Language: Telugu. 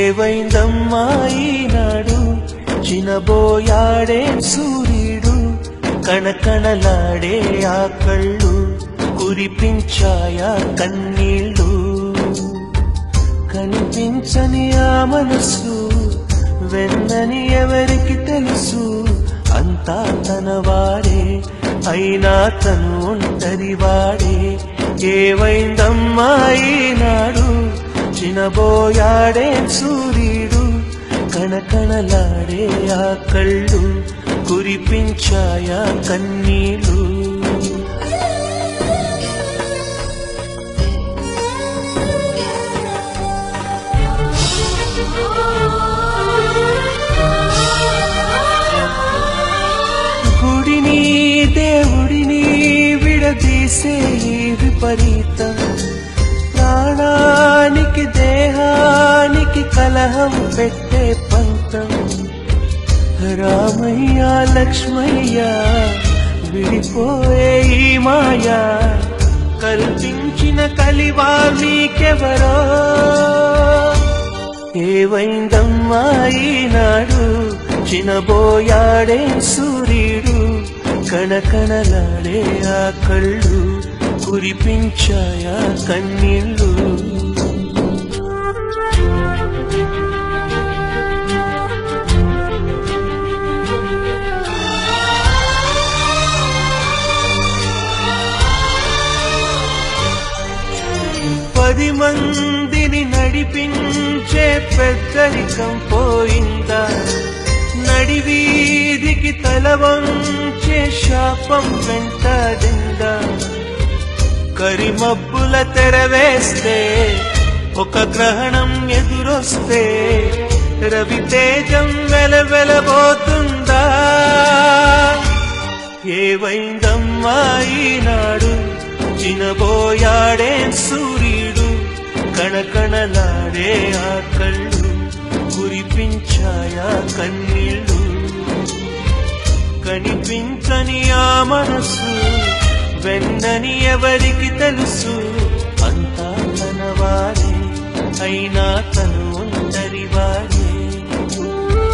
ఏవైందమ్మా ఈనాడు చినబోయాడే సూర్యుడు కణకణలాడే ఆ కళ్ళు కురిపించాయా కన్నీళ్ళు కనిపించని ఆ మనసు వెన్నని ఎవరికి తెలుసు అంతా తనవాడే అయినా తను ఒంటరి వాడే ఏవైందమ్మా ఈనాడు చినబోయాడే సూర్యుడు కణకణలాడే ఆ కళ్ళు కురిపించాయా కన్నీళ్ళు గుడిని దేవుడిని విడదీసే ఈ విపరీతం ప్రాణానికి దేహానికి కలహం పెట్టే పంతం రామయ్య లక్ష్మయ్య విడిపోయే ఈ మాయా కల్పించిన కలివాల్మీకెవరో ఏవైందమ్మా ఈనాడు చినబోయాడే సూర్యుడు కణకణలాడే ఆ కళ్ళు కురిపించాయా కన్నీళ్ళు పది మందిని నడిపించే పెద్దరికం పోయిందా నడివీధికి తల వంచే శాపం వెంటాడిందా కరిమబ్బుల తెరవేస్తే ఒక గ్రహణం ఎదురొస్తే రవితేజం వెలవెలబోతుందా ఏవైందమ్మా ఈనాడు చినబోయాడే సూర్యుడు కణకణలాడే ఆ కళ్ళు కురిపించాయా కన్నీళ్ళు కనిపించని ఆ మనసు వెన్నని ఎవరికి తెలుసు అంతా తనవారే అయినా తను